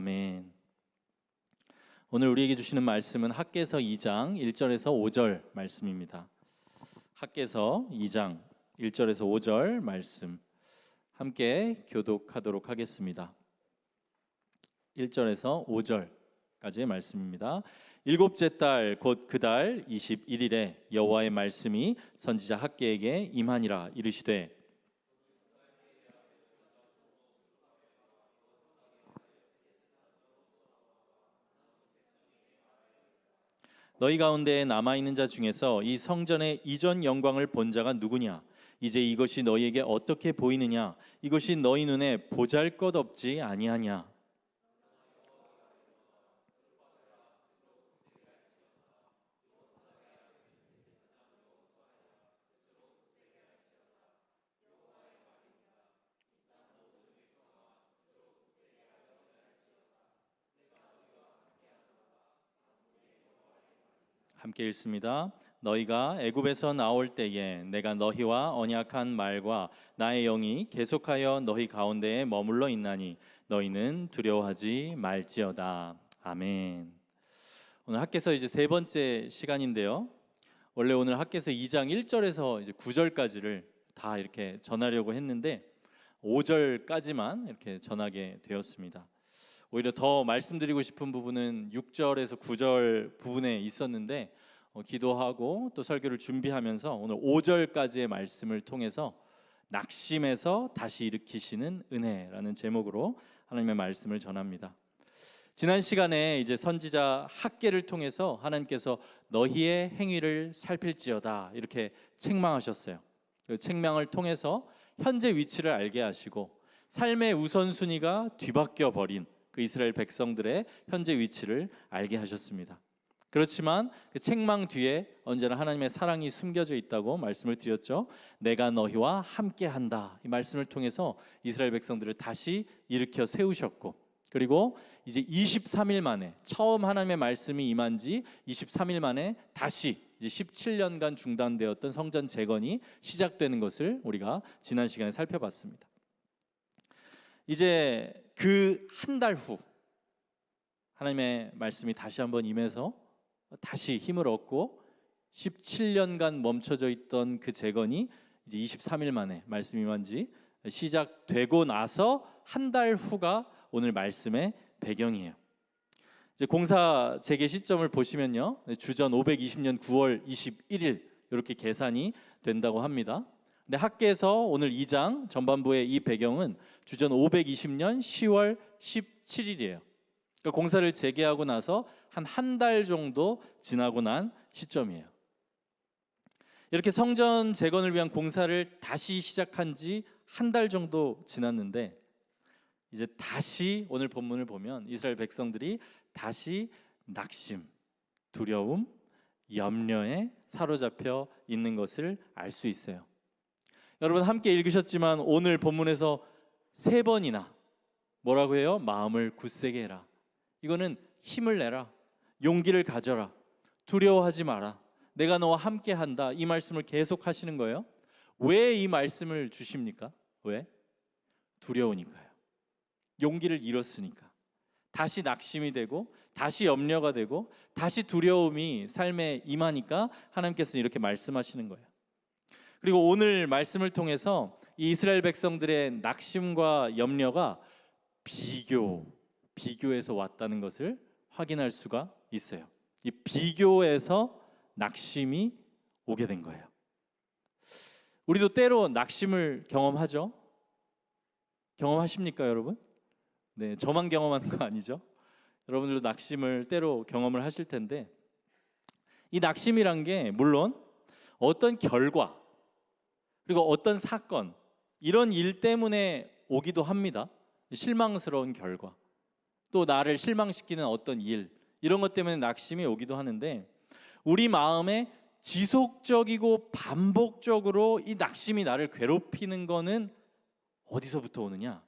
아멘. 오늘 우리에게 주시는 말씀은 학개서 2장 1절에서 5절 말씀입니다. 학개서 2장 1절에서 5절 말씀 함께 교독하도록 하겠습니다. 1절에서 5절까지의 말씀입니다. 일곱째 달 곧 그 달 21일에 여호와의 말씀이 선지자 학개에게 임하니라. 이르시되 너희 가운데 남아있는 자 중에서 이 성전의 이전 영광을 본 자가 누구냐? 이제 이것이 너희에게 어떻게 보이느냐? 이것이 너희 눈에 보잘것없지 아니하냐? 함께 읽습니다. 너희가 애굽에서 나올 때에 내가 너희와 언약한 말과 나의 영이 계속하여 너희 가운데에 머물러 있나니 너희는 두려워하지 말지어다. 아멘. 오늘 학개서 이제 세 번째 시간인데요. 원래 오늘 학개서 2장 1절에서 이제 9절까지를 다 이렇게 전하려고 했는데 5절까지만 이렇게 전하게 되었습니다. 오히려 더 말씀드리고 싶은 부분은 6절에서 9절 부분에 있었는데 기도하고 또 설교를 준비하면서 오늘 5절까지의 말씀을 통해서 낙심에서 다시 일으키시는 은혜라는 제목으로 하나님의 말씀을 전합니다. 지난 시간에 이제 선지자 학개를 통해서 하나님께서 너희의 행위를 살필지어다 이렇게 책망하셨어요. 그 책망을 통해서 현재 위치를 알게 하시고 삶의 우선순위가 뒤바뀌어 버린 그 이스라엘 백성들의 현재 위치를 알게 하셨습니다. 그렇지만 그 책망 뒤에 언제나 하나님의 사랑이 숨겨져 있다고 말씀을 드렸죠. 내가 너희와 함께한다. 이 말씀을 통해서 이스라엘 백성들을 다시 일으켜 세우셨고, 그리고 이제 23일 만에 처음 하나님의 말씀이 임한 지 23일 만에 다시 이제 17년간 중단되었던 성전 재건이 시작되는 것을 우리가 지난 시간에 살펴봤습니다. 이제 그 한 달 후 하나님의 말씀이 다시 한번 임해서 다시 힘을 얻고 17년간 멈춰져 있던 그 재건이 이제 23일 만에 말씀이 임한 지 시작되고 나서 한 달 후가 오늘 말씀의 배경이에요. 이제 공사 재개 시점을 보시면요, 주전 520년 9월 21일 이렇게 계산이 된다고 합니다. 근데 학개서 오늘 2장 전반부의 이 배경은 주전 520년 10월 17일이에요. 그러니까 공사를 재개하고 나서 한 달 정도 지나고 난 시점이에요. 이렇게 성전 재건을 위한 공사를 다시 시작한 지 한 달 정도 지났는데 이제 다시 오늘 본문을 보면 이스라엘 백성들이 다시 낙심, 두려움, 염려에 사로잡혀 있는 것을 알 수 있어요. 여러분 함께 읽으셨지만 오늘 본문에서 세 번이나 뭐라고 해요? 마음을 굳세게 해라. 이거는 힘을 내라. 용기를 가져라. 두려워하지 마라. 내가 너와 함께 한다. 이 말씀을 계속 하시는 거예요. 왜 이 말씀을 주십니까? 왜? 두려우니까요. 용기를 잃었으니까. 다시 낙심이 되고 다시 염려가 되고 다시 두려움이 삶에 임하니까 하나님께서 이렇게 말씀하시는 거예요. 그리고 오늘 말씀을 통해서 이 이스라엘 백성들의 낙심과 염려가 비교에서 왔다는 것을 확인할 수가 있어요. 이 비교에서 낙심이 오게 된 거예요. 우리도 때로 낙심을 경험하죠. 경험하십니까, 여러분? 네, 저만 경험하는 거 아니죠? 여러분들도 낙심을 때로 경험을 하실 텐데 이 낙심이란 게 물론 어떤 결과 그리고 어떤 사건 이런 일 때문에 오기도 합니다. 실망스러운 결과 또 나를 실망시키는 어떤 일 이런 것 때문에 낙심이 오기도 하는데 우리 마음에 지속적이고 반복적으로 이 낙심이 나를 괴롭히는 거는 어디서부터 오느냐?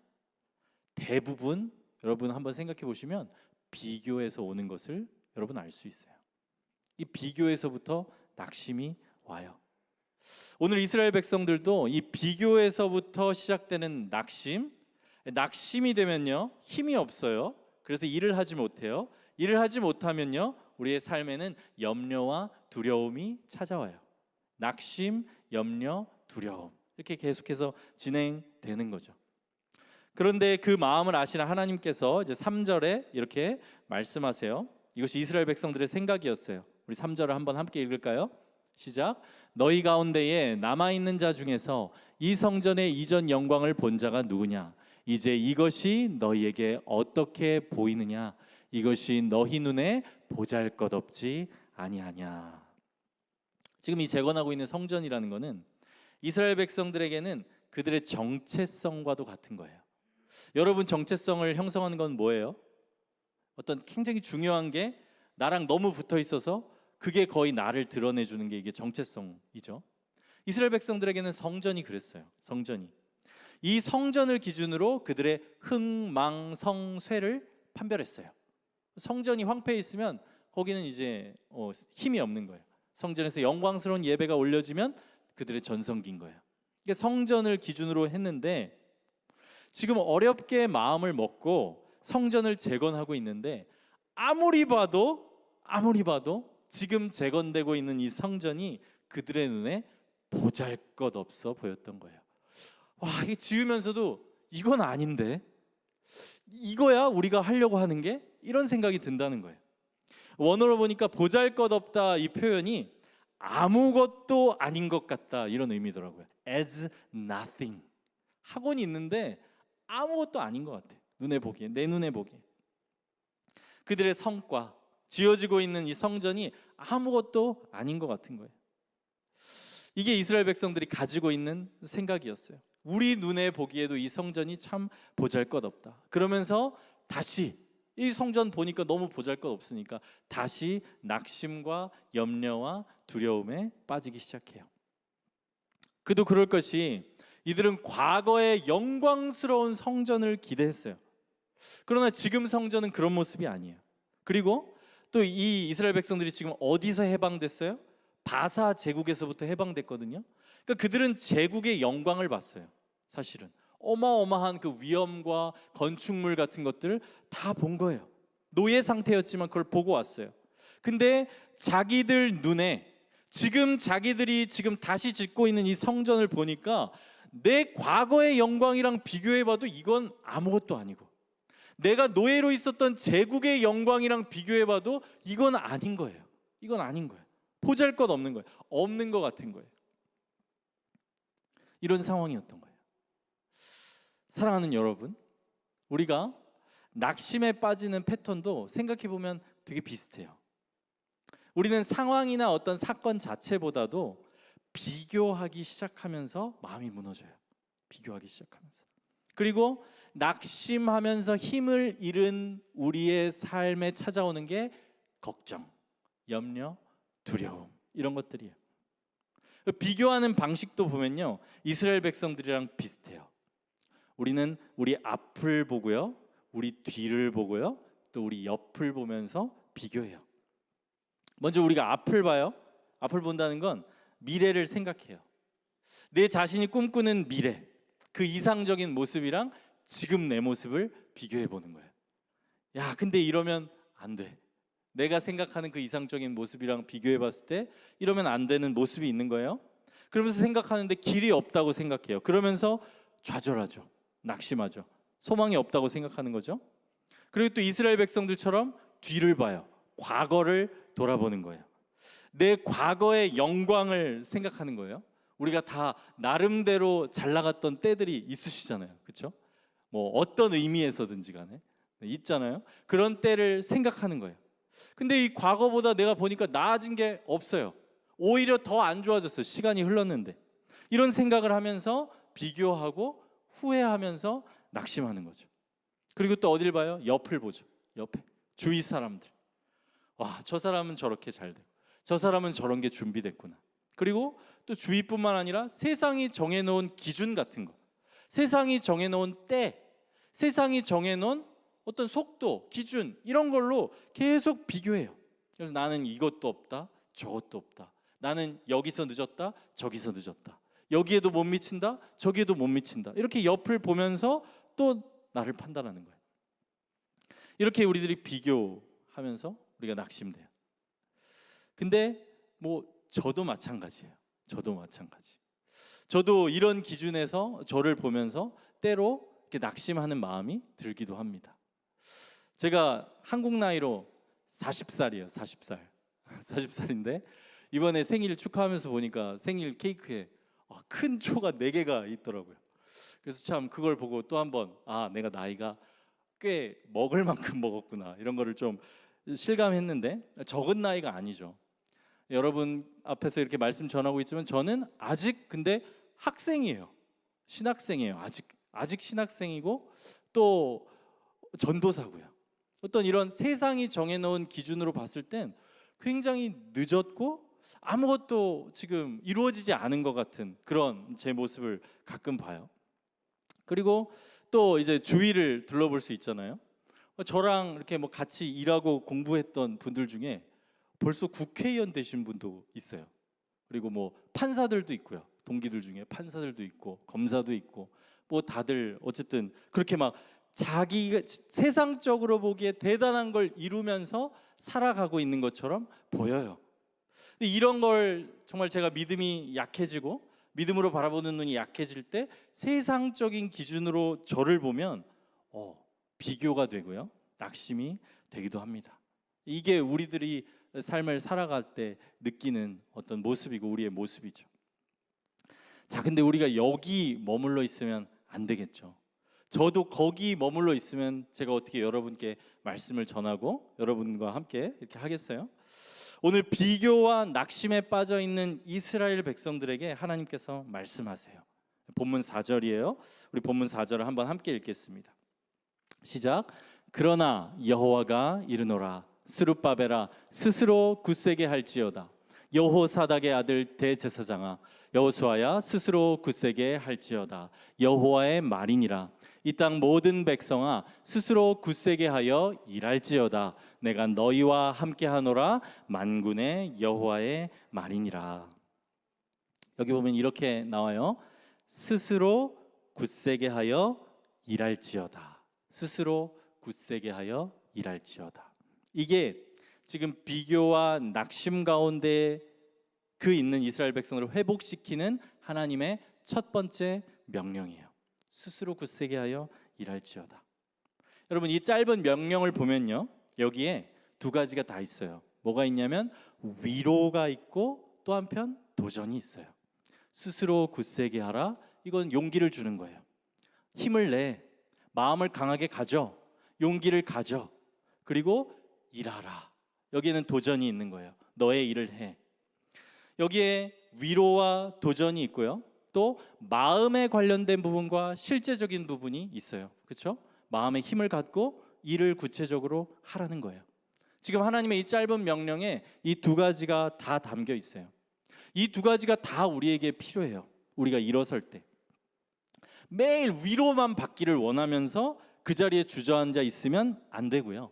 대부분 여러분 한번 생각해 보시면 비교에서 오는 것을 여러분 알 수 있어요. 이 비교에서부터 낙심이 와요. 오늘 이스라엘 백성들도 이 비교에서부터 시작되는 낙심이 되면요 힘이 없어요. 그래서 일을 하지 못해요. 일을 하지 못하면요, 우리의 삶에는 염려와 두려움이 찾아와요. 낙심, 염려, 두려움, 이렇게 계속해서 진행되는 거죠. 그런데 그 마음을 아시는 하나님께서 이제 3절에 이렇게 말씀하세요. 이것이 이스라엘 백성들의 생각이었어요. 우리 3절을 한번 함께 읽을까요? 시작. 너희 가운데에 남아있는 자 중에서 이 성전의 이전 영광을 본 자가 누구냐? 이제 이것이 너희에게 어떻게 보이느냐? 이것이 너희 눈에 보잘것없지 아니하냐. 지금 이 재건하고 있는 성전이라는 것은 이스라엘 백성들에게는 그들의 정체성과도 같은 거예요. 여러분, 정체성을 형성하는 건 뭐예요? 어떤 굉장히 중요한 게 나랑 너무 붙어 있어서 그게 거의 나를 드러내주는 게 이게 정체성이죠. 이스라엘 백성들에게는 성전이 그랬어요. 성전이. 이 성전을 기준으로 그들의 흥망성쇠를 판별했어요. 성전이 황폐해 있으면 거기는 이제 힘이 없는 거예요. 성전에서 영광스러운 예배가 올려지면 그들의 전성기인 거예요. 그러니까 성전을 기준으로 했는데 지금 어렵게 마음을 먹고 성전을 재건하고 있는데 아무리 봐도 지금 재건되고 있는 이 성전이 그들의 눈에 보잘것없어 보였던 거예요. 와, 이게 지으면서도 이건 아닌데, 이거야 우리가 하려고 하는 게? 이런 생각이 든다는 거예요. 원어로 보니까 보잘것없다, 이 표현이 아무것도 아닌 것 같다, 이런 의미더라고요. as nothing. 학원이 있는데 아무것도 아닌 것 같아. 눈에 보기에, 내 눈에 보기에. 그들의 성과, 지어지고 있는 이 성전이 아무것도 아닌 것 같은 거예요. 이게 이스라엘 백성들이 가지고 있는 생각이었어요. 우리 눈에 보기에도 이 성전이 참 보잘것없다. 그러면서 다시 이 성전 보니까 너무 보잘것없으니까 다시 낙심과 염려와 두려움에 빠지기 시작해요. 그도 그럴 것이 이들은 과거의 영광스러운 성전을 기대했어요. 그러나 지금 성전은 그런 모습이 아니에요. 그리고 또 이 이스라엘 백성들이 지금 어디서 해방됐어요? 바사 제국에서부터 해방됐거든요. 그러니까 그들은 제국의 영광을 봤어요. 사실은 어마어마한 그 위엄과 건축물 같은 것들을 다 본 거예요. 노예 상태였지만 그걸 보고 왔어요. 근데 자기들 눈에 지금 자기들이 지금 다시 짓고 있는 이 성전을 보니까 내 과거의 영광이랑 비교해봐도 이건 아무것도 아니고, 내가 노예로 있었던 제국의 영광이랑 비교해봐도 이건 아닌 거예요. 이건 아닌 거예요. 보잘것없는 거예요. 없는 것 같은 거예요. 이런 상황이었던 거예요. 사랑하는 여러분, 우리가 낙심에 빠지는 패턴도 생각해보면 되게 비슷해요. 우리는 상황이나 어떤 사건 자체보다도 비교하기 시작하면서 마음이 무너져요. 비교하기 시작하면서. 그리고 낙심하면서 힘을 잃은 우리의 삶에 찾아오는 게 걱정, 염려, 두려움, 이런 것들이에요. 비교하는 방식도 보면요, 이스라엘 백성들이랑 비슷해요. 우리는 우리 앞을 보고요, 우리 뒤를 보고요, 또 우리 옆을 보면서 비교해요. 먼저 우리가 앞을 봐요. 앞을 본다는 건 미래를 생각해요. 내 자신이 꿈꾸는 미래, 그 이상적인 모습이랑 지금 내 모습을 비교해 보는 거예요. 야, 근데 이러면 안 돼. 내가 생각하는 그 이상적인 모습이랑 비교해 봤을 때 이러면 안 되는 모습이 있는 거예요. 그러면서 생각하는데 길이 없다고 생각해요. 그러면서 좌절하죠. 낙심하죠. 소망이 없다고 생각하는 거죠. 그리고 또 이스라엘 백성들처럼 뒤를 봐요. 과거를 돌아보는 거예요. 내 과거의 영광을 생각하는 거예요. 우리가 다 나름대로 잘 나갔던 때들이 있으시잖아요. 그렇죠? 뭐 어떤 의미에서든지 간에 있잖아요. 그런 때를 생각하는 거예요. 근데 이 과거보다 내가 보니까 나아진 게 없어요. 오히려 더 안 좋아졌어요. 시간이 흘렀는데. 이런 생각을 하면서 비교하고 후회하면서 낙심하는 거죠. 그리고 또 어딜 봐요? 옆을 보죠. 옆에 주위 사람들. 와, 저 사람은 저렇게 잘 되고 저 사람은 저런 게 준비됐구나. 그리고 또 주위뿐만 아니라 세상이 정해놓은 기준 같은 거, 세상이 정해놓은 때, 세상이 정해놓은 어떤 속도, 기준, 이런 걸로 계속 비교해요. 그래서 나는 이것도 없다, 저것도 없다. 나는 여기서 늦었다, 저기서 늦었다. 여기에도 못 미친다, 저기에도 못 미친다. 이렇게 옆을 보면서 또 나를 판단하는 거예요. 이렇게 우리들이 비교하면서 우리가 낙심돼요. 근데 뭐 저도 마찬가지예요. 저도 마찬가지. 저도 이런 기준에서 저를 보면서 때로 이렇게 낙심하는 마음이 들기도 합니다. 제가 한국 나이로 40살이에요. 40살. 40살인데 이번에 생일 축하하면서 보니까 생일 케이크에 큰 초가 4개가 있더라고요. 그래서 참 그걸 보고 또 한번 내가 나이가 꽤 먹을 만큼 먹었구나 이런 거를 좀 실감했는데 적은 나이가 아니죠. 여러분 앞에서 이렇게 말씀 전하고 있지만 저는 아직 근데 학생이에요. 신학생이에요. 아직 신학생이고 또 전도사고요. 어떤 이런 세상이 정해놓은 기준으로 봤을 땐 굉장히 늦었고 아무것도 지금 이루어지지 않은 것 같은 그런 제 모습을 가끔 봐요. 그리고 또 이제 주위를 둘러볼 수 있잖아요. 저랑 이렇게 뭐 같이 일하고 공부했던 분들 중에 벌써 국회의원 되신 분도 있어요. 그리고 뭐 판사들도 있고요. 동기들 중에 판사들도 있고 검사도 있고 뭐 다들 어쨌든 그렇게 막 자기가 세상적으로 보기에 대단한 걸 이루면서 살아가고 있는 것처럼 보여요. 이런 걸 정말 제가 믿음이 약해지고 믿음으로 바라보는 눈이 약해질 때 세상적인 기준으로 저를 보면 비교가 되고요. 낙심이 되기도 합니다. 이게 우리들이 삶을 살아갈 때 느끼는 어떤 모습이고 우리의 모습이죠. 자, 근데 우리가 여기 머물러 있으면 안 되겠죠. 저도 거기 머물러 있으면 제가 어떻게 여러분께 말씀을 전하고 여러분과 함께 이렇게 하겠어요? 오늘 비교와 낙심에 빠져 있는 이스라엘 백성들에게 하나님께서 말씀하세요. 본문 4절이에요. 우리 본문 4절을 한번 함께 읽겠습니다. 시작. 그러나 여호와가 이르노라 스룹바벨아 스스로 굳세게 할지어다. 여호사닥의 아들 대제사장아 여호수아야 스스로 굳세게 할지어다. 여호와의 말이니라. 이 땅 모든 백성아 스스로 굳세게 하여 일할지어다. 내가 너희와 함께하노라. 만군의 여호와의 말이니라. 여기 보면 이렇게 나와요. 스스로 굳세게 하여 일할지어다. 스스로 굳세게 하여 일할지어다. 이게 지금 비교와 낙심 가운데 그 있는 이스라엘 백성을 회복시키는 하나님의 첫 번째 명령이에요. 스스로 굳세게 하여 일할지어다. 여러분 이 짧은 명령을 보면요. 여기에 두 가지가 다 있어요. 뭐가 있냐면 위로가 있고 또 한편 도전이 있어요. 스스로 굳세게 하라. 이건 용기를 주는 거예요. 힘을 내. 마음을 강하게 가져. 용기를 가져. 그리고 일하라. 여기에는 도전이 있는 거예요. 너의 일을 해. 여기에 위로와 도전이 있고요. 또 마음에 관련된 부분과 실제적인 부분이 있어요. 그렇죠? 마음에 힘을 갖고 일을 구체적으로 하라는 거예요. 지금 하나님의 이 짧은 명령에 이 두 가지가 다 담겨 있어요. 이 두 가지가 다 우리에게 필요해요. 우리가 일어설 때 매일 위로만 받기를 원하면서 그 자리에 주저앉아 있으면 안 되고요.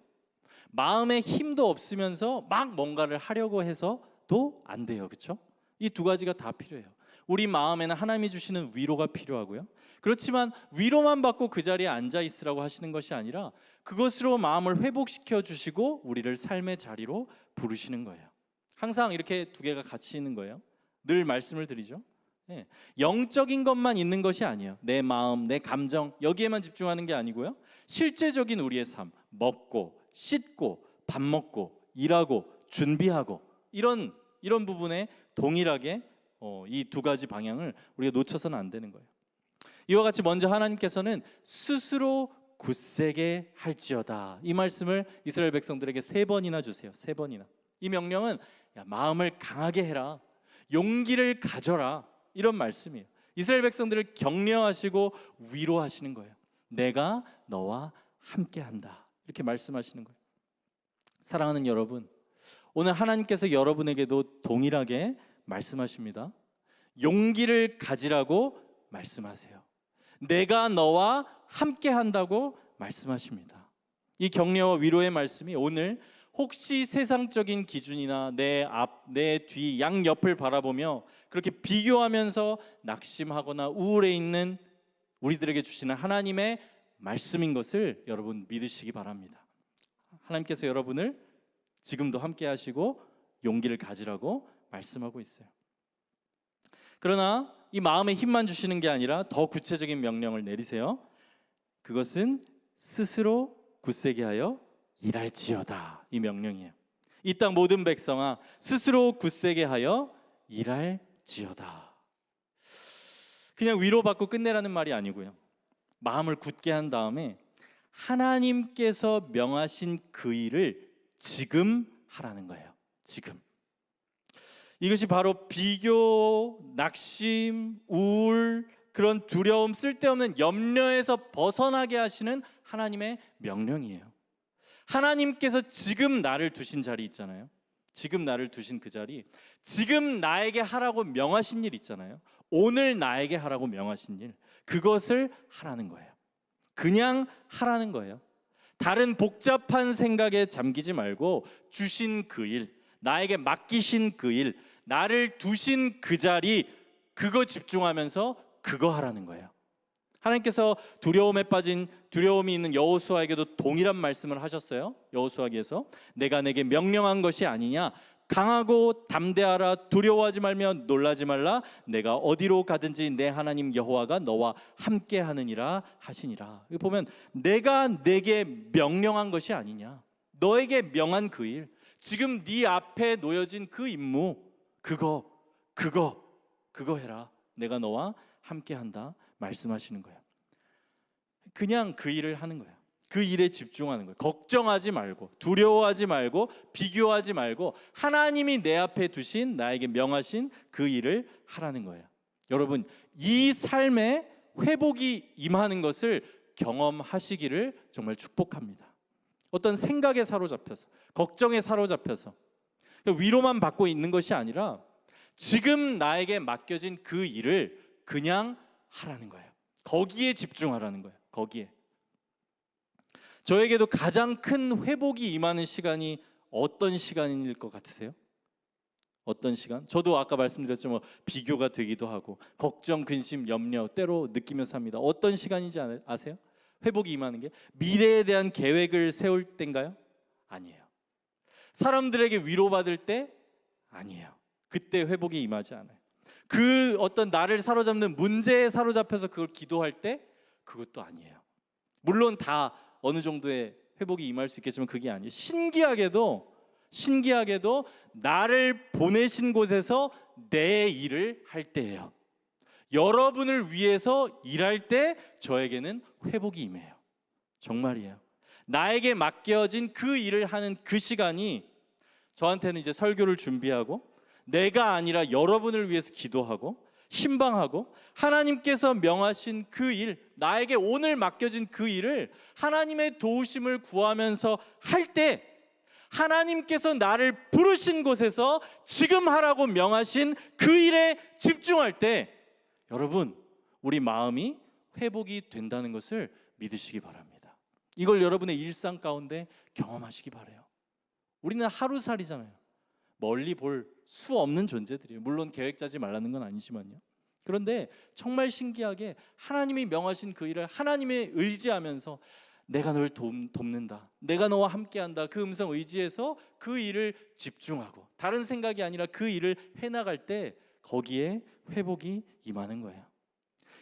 마음에 힘도 없으면서 막 뭔가를 하려고 해서도 안 돼요. 그렇죠? 이 두 가지가 다 필요해요. 우리 마음에는 하나님이 주시는 위로가 필요하고요. 그렇지만 위로만 받고 그 자리에 앉아 있으라고 하시는 것이 아니라 그것으로 마음을 회복시켜 주시고 우리를 삶의 자리로 부르시는 거예요. 항상 이렇게 두 개가 같이 있는 거예요. 늘 말씀을 드리죠. 네. 영적인 것만 있는 것이 아니에요. 내 마음, 내 감정 여기에만 집중하는 게 아니고요. 실제적인 우리의 삶, 먹고 씻고 밥 먹고 일하고 준비하고 이런 부분에 동일하게 이 두 가지 방향을 우리가 놓쳐서는 안 되는 거예요. 이와 같이 먼저 하나님께서는 스스로 굳세게 할지어다. 이 말씀을 이스라엘 백성들에게 3번이나 주세요. 3번이나. 이 명령은 마음을 강하게 해라. 용기를 가져라. 이런 말씀이에요. 이스라엘 백성들을 격려하시고 위로하시는 거예요. 내가 너와 함께한다. 이렇게 말씀하시는 거예요. 사랑하는 여러분, 오늘 하나님께서 여러분에게도 동일하게 말씀하십니다. 용기를 가지라고 말씀하세요. 내가 너와 함께한다고 말씀하십니다. 이 격려와 위로의 말씀이 오늘 혹시 세상적인 기준이나 내 앞, 내 뒤, 양옆을 바라보며 그렇게 비교하면서 낙심하거나 우울해 있는 우리들에게 주시는 하나님의 말씀인 것을 여러분 믿으시기 바랍니다. 하나님께서 여러분을 지금도 함께 하시고 용기를 가지라고 말씀하고 있어요. 그러나 이 마음의 힘만 주시는 게 아니라 더 구체적인 명령을 내리세요. 그것은 스스로 굳세게 하여 일할지어다. 이 명령이에요. 이 땅 모든 백성아 스스로 굳세게 하여 일할지어다. 그냥 위로받고 끝내라는 말이 아니고요. 마음을 굳게 한 다음에 하나님께서 명하신 그 일을 지금 하라는 거예요. 지금. 이것이 바로 비교, 낙심, 우울, 그런 두려움, 쓸데없는 염려에서 벗어나게 하시는 하나님의 명령이에요. 하나님께서 지금 나를 두신 자리 있잖아요. 지금 나를 두신 그 자리, 지금 나에게 하라고 명하신 일 있잖아요. 오늘 나에게 하라고 명하신 일, 그것을 하라는 거예요. 그냥 하라는 거예요. 다른 복잡한 생각에 잠기지 말고 주신 그 일, 나에게 맡기신 그 일, 나를 두신 그 자리, 그거 집중하면서 그거 하라는 거예요. 하나님께서 두려움이 있는 여호수아에게도 동일한 말씀을 하셨어요. 여호수아기에서 내가 내게 명령한 것이 아니냐, 강하고 담대하라, 두려워하지 말며 놀라지 말라, 내가 어디로 가든지 내 하나님 여호와가 너와 함께 하느니라 하시니라. 여기 보면 내가 내게 명령한 것이 아니냐, 너에게 명한 그 일, 지금 네 앞에 놓여진 그 임무, 그거 해라. 내가 너와 함께 한다 말씀하시는 거예요. 그냥 그 일을 하는 거예요. 그 일에 집중하는 거예요. 걱정하지 말고, 두려워하지 말고, 비교하지 말고, 하나님이 내 앞에 두신, 나에게 명하신 그 일을 하라는 거예요. 여러분, 이 삶에 회복이 임하는 것을 경험하시기를 정말 축복합니다. 어떤 생각에 사로잡혀서, 걱정에 사로잡혀서 위로만 받고 있는 것이 아니라 지금 나에게 맡겨진 그 일을 그냥 하라는 거예요. 거기에 집중하라는 거예요. 거기에. 저에게도 가장 큰 회복이 임하는 시간이 어떤 시간일 것 같으세요? 어떤 시간? 저도 아까 말씀드렸죠. 비교가 되기도 하고 걱정, 근심, 염려 때로 느끼며 삽니다. 어떤 시간인지 아세요? 회복이 임하는 게 미래에 대한 계획을 세울 때인가요? 아니에요. 사람들에게 위로받을 때? 아니에요. 그때 회복이 임하지 않아요. 그 어떤 나를 사로잡는 문제에 사로잡혀서 그걸 기도할 때? 그것도 아니에요. 물론 다 어느 정도의 회복이 임할 수 있겠지만 그게 아니에요. 신기하게도 나를 보내신 곳에서 내 일을 할 때예요. 여러분을 위해서 일할 때 저에게는 회복이 임해요. 정말이에요. 나에게 맡겨진 그 일을 하는 그 시간이 저한테는 이제 설교를 준비하고 내가 아니라 여러분을 위해서 기도하고 신방하고 하나님께서 명하신 그 일, 나에게 오늘 맡겨진 그 일을 하나님의 도우심을 구하면서 할 때, 하나님께서 나를 부르신 곳에서 지금 하라고 명하신 그 일에 집중할 때, 여러분, 우리 마음이 회복이 된다는 것을 믿으시기 바랍니다. 이걸 여러분의 일상 가운데 경험하시기 바라요. 우리는 하루살이잖아요. 멀리 볼 수 없는 존재들이에요. 물론 계획 짜지 말라는 건 아니지만요. 그런데 정말 신기하게 하나님이 명하신 그 일을 하나님에 의지하면서 내가 널 돕는다, 내가 너와 함께한다, 그 음성 의지해서 그 일을 집중하고 다른 생각이 아니라 그 일을 해나갈 때 거기에 회복이 임하는 거예요.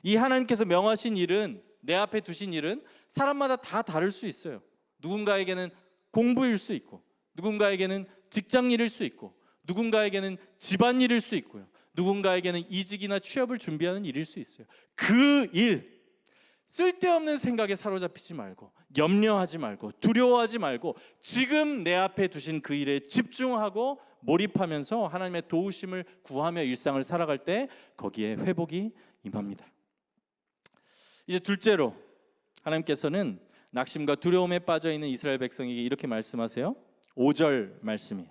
이 하나님께서 명하신 일은, 내 앞에 두신 일은 사람마다 다 다를 수 있어요. 누군가에게는 공부일 수 있고, 누군가에게는 직장일일 수 있고, 누군가에게는 집안일일 수 있고요, 누군가에게는 이직이나 취업을 준비하는 일일 수 있어요. 그 일, 쓸데없는 생각에 사로잡히지 말고, 염려하지 말고, 두려워하지 말고, 지금 내 앞에 두신 그 일에 집중하고 몰입하면서 하나님의 도우심을 구하며 일상을 살아갈 때 거기에 회복이 임합니다. 이제 둘째로, 하나님께서는 낙심과 두려움에 빠져 있는 이스라엘 백성에게 이렇게 말씀하세요. 5절 말씀이에요.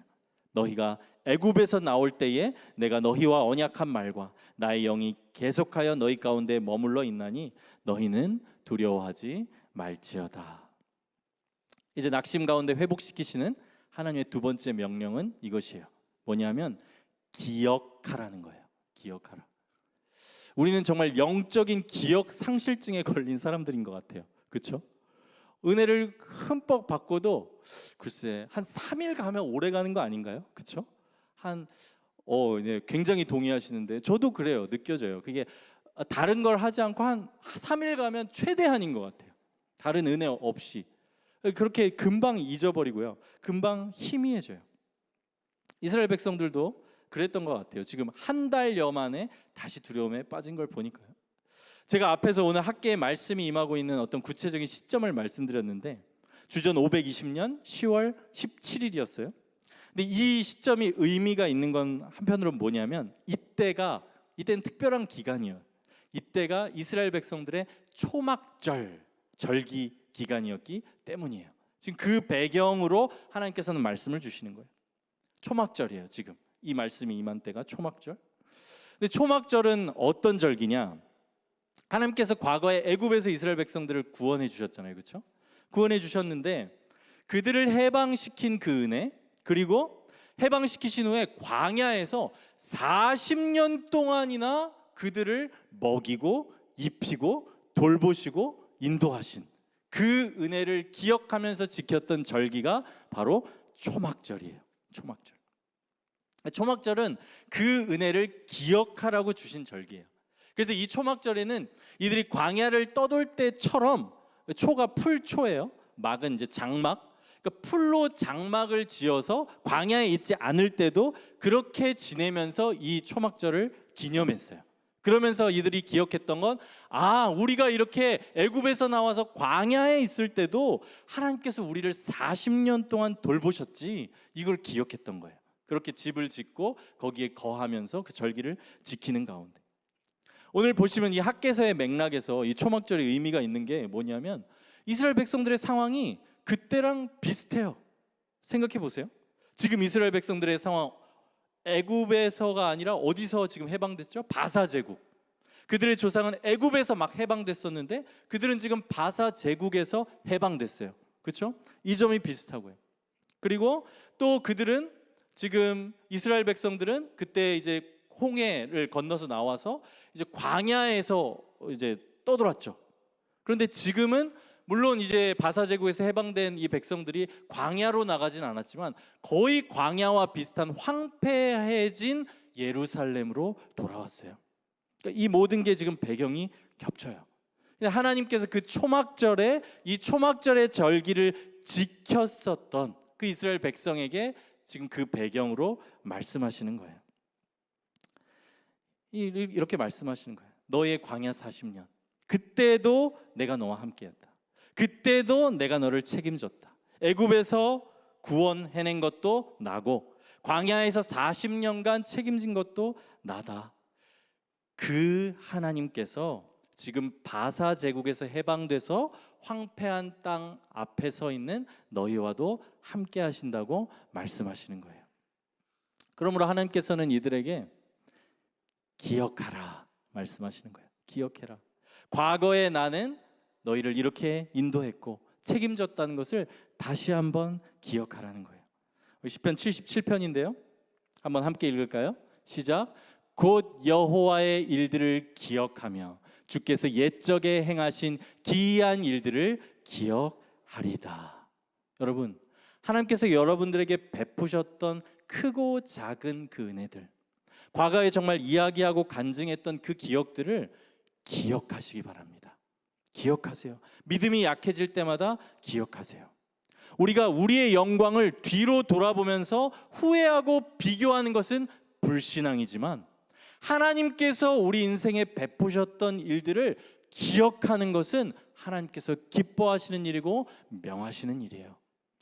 너희가 애굽에서 나올 때에 내가 너희와 언약한 말과 나의 영이 계속하여 너희 가운데 머물러 있나니 너희는 두려워하지 말지어다. 이제 낙심 가운데 회복시키시는 하나님의 두 번째 명령은 이것이에요. 뭐냐면 기억하라는 거예요. 기억하라. 우리는 정말 영적인 기억 상실증에 걸린 사람들인 것 같아요. 그렇죠? 은혜를 흠뻑 받고도 글쎄 한 3일 가면 오래 가는 거 아닌가요? 그렇죠? 네, 굉장히 동의하시는데 저도 그래요. 느껴져요. 그게 다른 걸 하지 않고 한 3일 가면 최대한인 것 같아요. 다른 은혜 없이. 그렇게 금방 잊어버리고요. 금방 희미해져요. 이스라엘 백성들도 그랬던 것 같아요. 지금 한 달여 만에 다시 두려움에 빠진 걸 보니까요. 제가 앞에서 오늘 학계의 말씀이 임하고 있는 어떤 구체적인 시점을 말씀드렸는데 주전 520년 10월 17일이었어요. 근데 이 시점이 의미가 있는 건 한편으로는 뭐냐면 이때는 특별한 기간이에요. 이때가 이스라엘 백성들의 초막절 절기 기간이었기 때문이에요. 지금 그 배경으로 하나님께서는 말씀을 주시는 거예요. 초막절이에요. 지금 이 말씀이 임한 때가 초막절. 근데 초막절은 어떤 절기냐? 하나님께서 과거에 애굽에서 이스라엘 백성들을 구원해 주셨잖아요. 그렇죠? 구원해 주셨는데 그들을 해방시킨 그 은혜, 그리고 해방시키신 후에 광야에서 40년 동안이나 그들을 먹이고 입히고 돌보시고 인도하신 그 은혜를 기억하면서 지켰던 절기가 바로 초막절이에요. 초막절은 그 은혜를 기억하라고 주신 절기예요. 그래서 이 초막절에는 이들이 광야를 떠돌 때처럼, 초가 풀초예요. 막은 이제 장막. 그러니까 풀로 장막을 지어서 광야에 있지 않을 때도 그렇게 지내면서 이 초막절을 기념했어요. 그러면서 이들이 기억했던 건 우리가 이렇게 애굽에서 나와서 광야에 있을 때도 하나님께서 우리를 40년 동안 돌보셨지, 이걸 기억했던 거예요. 그렇게 집을 짓고 거기에 거하면서 그 절기를 지키는 가운데 오늘 보시면 이 학개서의 맥락에서 이 초막절의 의미가 있는 게 뭐냐면 이스라엘 백성들의 상황이 그때랑 비슷해요. 생각해 보세요. 지금 이스라엘 백성들의 상황, 애굽에서가 아니라 어디서 지금 해방됐죠? 바사 제국. 그들의 조상은 애굽에서 막 해방됐었는데 그들은 지금 바사 제국에서 해방됐어요. 그렇죠? 이 점이 비슷하고요. 그리고 또 그들은 지금 이스라엘 백성들은 그때 이제 홍해를 건너서 나와서 이제 광야에서 이제 떠돌았죠. 그런데 지금은 물론 이제 바사 제국에서 해방된 이 백성들이 광야로 나가진 않았지만 거의 광야와 비슷한 황폐해진 예루살렘으로 돌아왔어요. 그러니까 이 모든 게 지금 배경이 겹쳐요. 하나님께서 그 초막절에 이 초막절의 절기를 지켰었던 그 이스라엘 백성에게 지금 그 배경으로 말씀하시는 거예요. 이렇게 말씀하시는 거예요. 너의 광야 40년, 그때도 내가 너와 함께했다. 그때도 내가 너를 책임졌다. 애굽에서 구원해낸 것도 나고 광야에서 40년간 책임진 것도 나다. 그 하나님께서 지금 바사 제국에서 해방돼서 황폐한 땅 앞에 서 있는 너희와도 함께 하신다고 말씀하시는 거예요. 그러므로 하나님께서는 이들에게 기억하라 말씀하시는 거예요. 기억해라. 과거에 나는 너희를 이렇게 인도했고 책임졌다는 것을 다시 한번 기억하라는 거예요. 시편 77편인데요. 한번 함께 읽을까요? 시작. 곧 여호와의 일들을 기억하며 주께서 옛적에 행하신 기이한 일들을 기억하리다. 여러분, 하나님께서 여러분들에게 베푸셨던 크고 작은 그 은혜들, 과거에 정말 이야기하고 간증했던 그 기억들을 기억하시기 바랍니다. 기억하세요. 믿음이 약해질 때마다 기억하세요. 우리가 우리의 영광을 뒤로 돌아보면서 후회하고 비교하는 것은 불신앙이지만 하나님께서 우리 인생에 베푸셨던 일들을 기억하는 것은 하나님께서 기뻐하시는 일이고 명하시는 일이에요.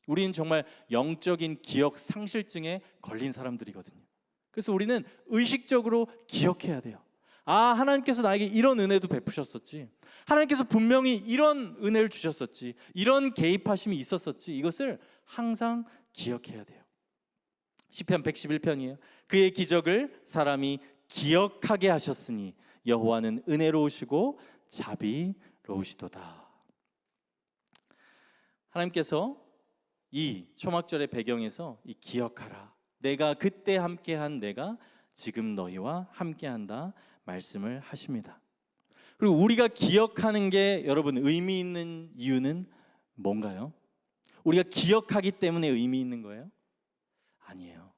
우리는 정말 영적인 기억 상실증에 걸린 사람들이거든요. 그래서 우리는 의식적으로 기억해야 돼요. 하나님께서 나에게 이런 은혜도 베푸셨었지. 하나님께서 분명히 이런 은혜를 주셨었지. 이런 개입하심이 있었었지. 이것을 항상 기억해야 돼요. 시편 111편이에요. 그의 기적을 사람이 기억하게 하셨으니 여호와는 은혜로우시고 자비로우시도다. 하나님께서 이 초막절의 배경에서 이 기억하라, 내가 그때 함께한 내가 지금 너희와 함께한다 말씀을 하십니다. 그리고 우리가 기억하는 게 여러분 의미 있는 이유는 뭔가요? 우리가 기억하기 때문에 의미 있는 거예요? 아니에요.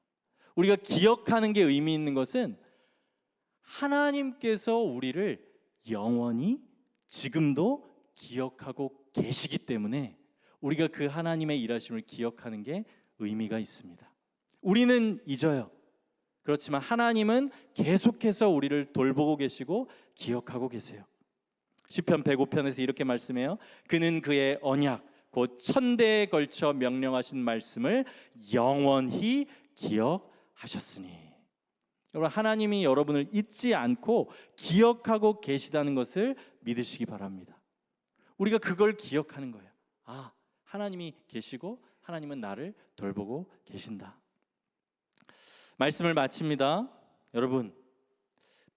우리가 기억하는 게 의미 있는 것은 하나님께서 우리를 영원히 지금도 기억하고 계시기 때문에 우리가 그 하나님의 일하심을 기억하는 게 의미가 있습니다. 우리는 잊어요. 그렇지만 하나님은 계속해서 우리를 돌보고 계시고 기억하고 계세요. 시편 105편에서 이렇게 말씀해요. 그는 그의 언약 곧 천대에 걸쳐 명령하신 말씀을 영원히 기억하셨으니. 여러분, 하나님이 여러분을 잊지 않고 기억하고 계시다는 것을 믿으시기 바랍니다. 우리가 그걸 기억하는 거예요. 아, 하나님이 계시고 하나님은 나를 돌보고 계신다. 말씀을 마칩니다. 여러분,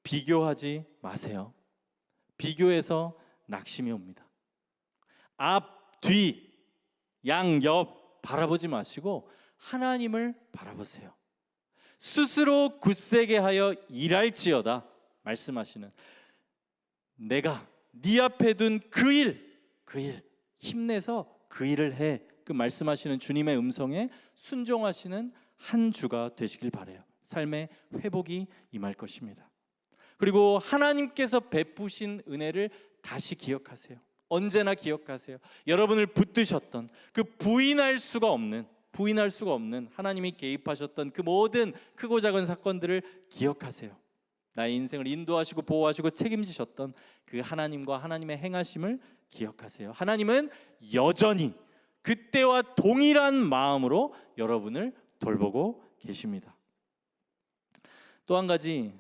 비교하지 마세요. 비교해서 낙심이 옵니다. 앞, 뒤, 양, 옆 바라보지 마시고 하나님을 바라보세요. 스스로 굳세게 하여 일할지어다 말씀하시는, 내가 네 앞에 둔 그 일 힘내서 그 일을 해, 그 말씀하시는 주님의 음성에 순종하시는 한 주가 되시길 바라요. 삶의 회복이 임할 것입니다. 그리고 하나님께서 베푸신 은혜를 다시 기억하세요. 언제나 기억하세요. 여러분을 붙드셨던 그 부인할 수가 없는 하나님이 개입하셨던 그 모든 크고 작은 사건들을 기억하세요. 나의 인생을 인도하시고 보호하시고 책임지셨던 그 하나님과 하나님의 행하심을 기억하세요. 하나님은 여전히 그때와 동일한 마음으로 여러분을 돌보고 계십니다. 또 한 가지,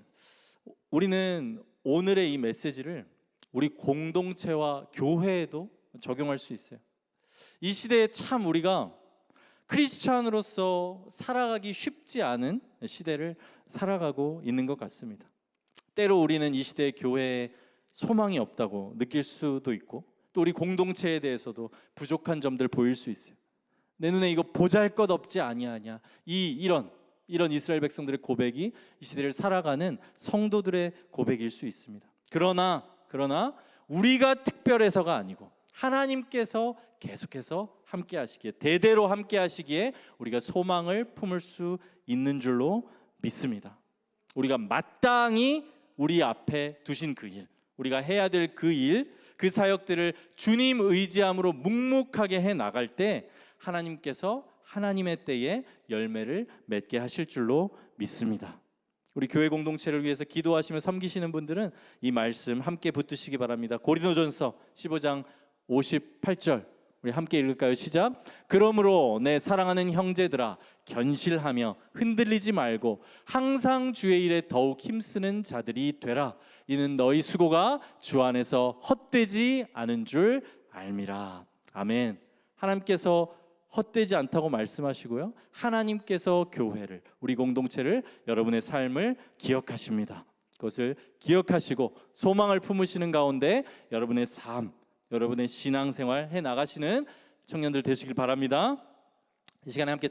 우리는 오늘의 이 메시지를 우리 공동체와 교회에도 적용할 수 있어요. 이 시대에 참 우리가 크리스찬으로서 살아가기 쉽지 않은 시대를 살아가고 있는 것 같습니다. 때로 우리는 이 시대의 교회에 소망이 없다고 느낄 수도 있고, 또 우리 공동체에 대해서도 부족한 점들 보일 수 있어요. 내 눈에 이거 보잘것없지 아니하냐, 이런 이스라엘 백성들의 고백이 이 시대를 살아가는 성도들의 고백일 수 있습니다. 그러나 우리가 특별해서가 아니고 하나님께서 계속해서 함께 하시기에, 대대로 함께 하시기에 우리가 소망을 품을 수 있는 줄로 믿습니다. 우리가 마땅히 우리 앞에 두신 그 일, 우리가 해야 될 그 일, 그 사역들을 주님 의지함으로 묵묵하게 해 나갈 때 하나님께서 하나님의 때에 열매를 맺게 하실 줄로 믿습니다. 우리 교회 공동체를 위해서 기도하시며 섬기시는 분들은 이 말씀 함께 붙드시기 바랍니다. 고린도전서 15장 58절 우리 함께 읽을까요? 시작. 그러므로 내 사랑하는 형제들아, 견실하며 흔들리지 말고 항상 주의 일에 더욱 힘쓰는 자들이 되라. 이는 너희 수고가 주 안에서 헛되지 않은 줄 알미라. 아멘. 하나님께서 헛되지 않다고 말씀하시고요, 하나님께서 교회를, 우리 공동체를, 여러분의 삶을 기억하십니다. 그것을 기억하시고 소망을 품으시는 가운데 여러분의 삶, 여러분의 신앙생활 해 나가시는 청년들 되시길 바랍니다. 이 시간에 함께